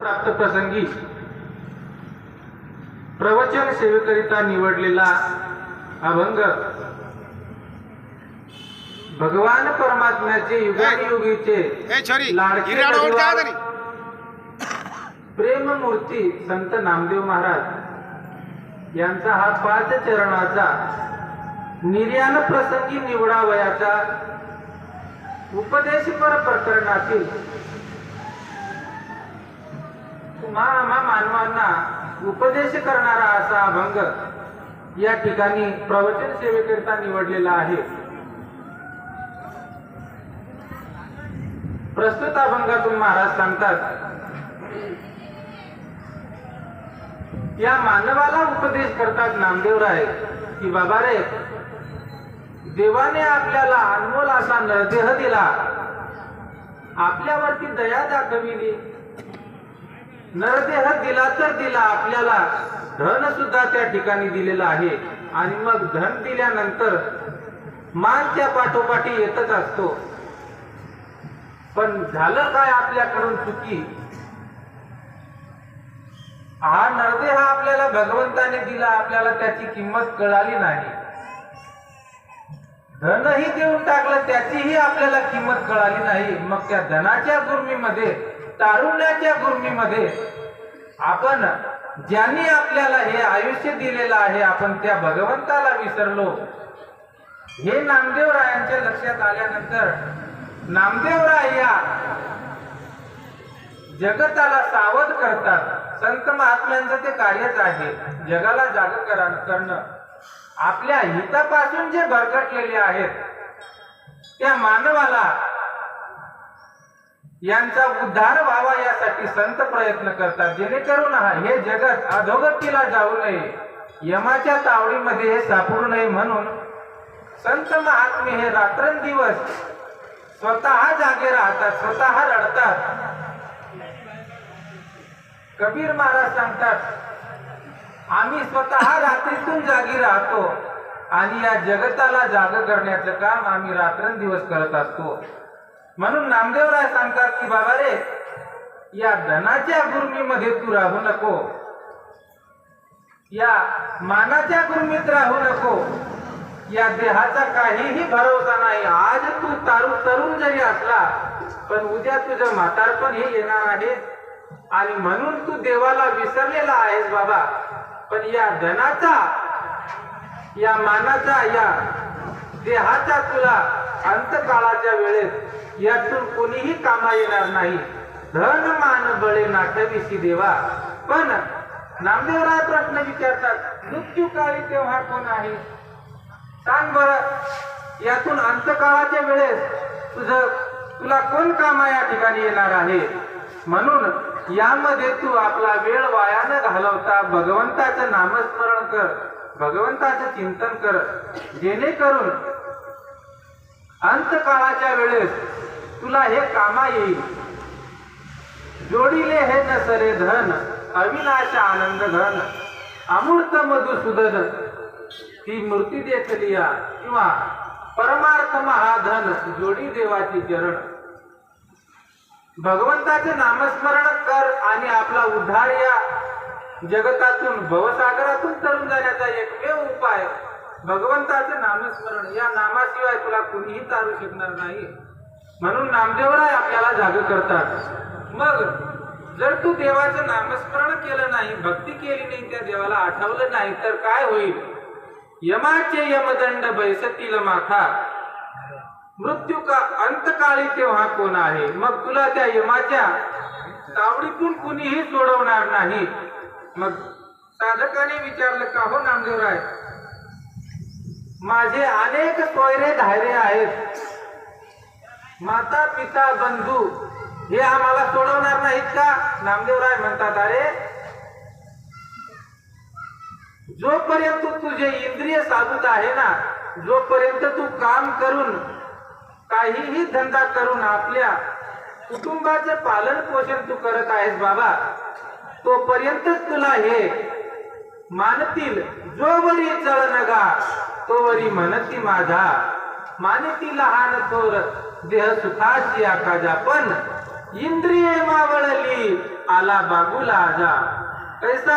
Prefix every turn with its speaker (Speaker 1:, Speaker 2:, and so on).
Speaker 1: प्राप्त प्रसंगी प्रवचन सेवेकरिता निवडलेला अभंग भगवान परमात्म्याचे युगानुयुगीचे लाडके प्रेम मूर्ती संत नामदेव महाराज यांचा हा 5 चरणाचा निर्याण प्रसंगी निवडावयाचा उपदेशपर प्रकरणातील आम्हा मानवांना उपदेश करणारा असा अभंग या ठिकाणी प्रवचन सेवेकरिता निवडलेला आहे। प्रस्तुत अभंगातून महाराज सांगतात, या मानवाला उपदेश करतात नामदेवराय की बाबा रे, देवाने आपल्याला अनमोल असा नरदेह दिला, आपल्यावरती दया दाखविली, नरदेह दिला तर दिला, आपल्याला धन सुद्धा त्या ठिकाणी दिलेला आहे आणि मग धन दिल्यानंतर मान त्या पाठोपाठी येतच असतो। पण झालं काय आपल्याकडून चुकी? हा नरदेह आपल्याला भगवंताने दिला, आपल्याला त्याची किंमत कळाली नाही, धनही देऊन टाकलं त्याचीही आपल्याला किंमत कळाली नाही। मग त्या धनाच्या गुर्मीमध्ये, तारुण्याच्या गुर्मीमध्ये आपण ज्यांनी आपल्याला हे आयुष्य दिलेलं आहे, आपण त्या भगवंताला विसरलो। हे नामदेवरायांच्या लक्षात आल्यानंतर नामदेवराय या जगताला सावध करतात। संत महात्म्यांचं ते कार्यच आहे, जगाला जागरण करणं। आपल्या हितापासून जे भरकटलेले आहेत त्या मानवाला, यांचा उद्धार व्हावा यासाठी संत प्रयत्न करतात, जेणेकरून हे जगत अधोगतीला जाऊ नये, यमाच्या तावडीमध्ये हे सापडू नये म्हणून संत महात्मे हे रात्रंदिवस स्वतः जागे राहतात, स्वतः रडतात। कबीर महाराज सांगतात, आम्ही स्वतः रात्रीतून जागी राहतो आणि या जगताला जाग करण्याचं काम आम्ही रात्रंदिवस करत असतो। म्हणून नामदेवराय सांगतात की बाबा रे, या धनाच्या गुर्मीमध्ये तू राहू नको, या मानाच्या गुर्मीत राहू नको, या देहाचा काहीही भरोसा नाही। आज तू तरुण जरी असला पण उद्या तुझं म्हातारपण हे येणार आहे आणि म्हणून तू देवाला विसरलेला आहेस बाबा। पण या धनाचा, या मानाचा, या देहाचा तुला अंतकाळाच्या वेळेस यातून कोणीही कामा येणार नाही। धन मान बळे नाटविसी देवा। पण नामदेवराय प्रश्न विचारतात, मृत्यू काळी तेव्हा कोण आहे? सांग बरं, यातून अंतकाळाच्या वेळेस तुला कोण कामा या ठिकाणी येणार आहे? म्हणून यामध्ये तू आपला वेळ वाया न घालवता भगवंताचं नामस्मरण कर, भगवंताचं चिंतन कर, जेणेकरून अंतकाळाच्या वेळेस तुला हे कामा येईल। जोडीले हे न सरे धन, अविनाश आनंद घन, अमूर्त मधुसूदन, ती मूर्ती देखलिया किंवा परमार्थ महाधन, जोडी देवाची चरण। भगवंताचे नामस्मरण कर आणि आपला उद्धार या जगतातून, भवसागरातून तरुण जाण्याचा एकमेव उपाय भगवंताचे नामस्मरण। या नामाशिवाय तुला कुणीही तारू शकणार नाही। म्हणून नामदेवराय आपल्याला जाग करतात। मग जर तू देवाचं नामस्मरण केलं नाही, भक्ती केली नाही, त्या देवाला आठवलं नाही तर काय होईल? यमाचे यमदंड बैसतील माथा, मृत्यू का अंतकाळी तेव्हा कोण आहे? मग तुला त्या यमाच्या तावडीतून कुणीही सोडवणार नाही। मग साधकाने विचारलं, का हो नामदेवराय, माझे अनेक सोयरे धायरे आहेत, माता पिता बंधू हे आम्हाला सोडवणार नाहीत का? नामदेवराय म्हणतात, अरे जोपर्यंत तुझे इंद्रिय साधूत आहे ना, जोपर्यंत तू काम करून, काहीही धंदा करून आपल्या कुटुंबाचे पालन पोषण तू करत आहेस बाबा, तोपर्यंतच तुला हे मानतील। जोवरी चळ नगा तोवरी म्हणती माझा, मानिती लहान थोर देह सुखाची आकाजा। पण इंद्रिये मावळली आला बागुला आजा कैसा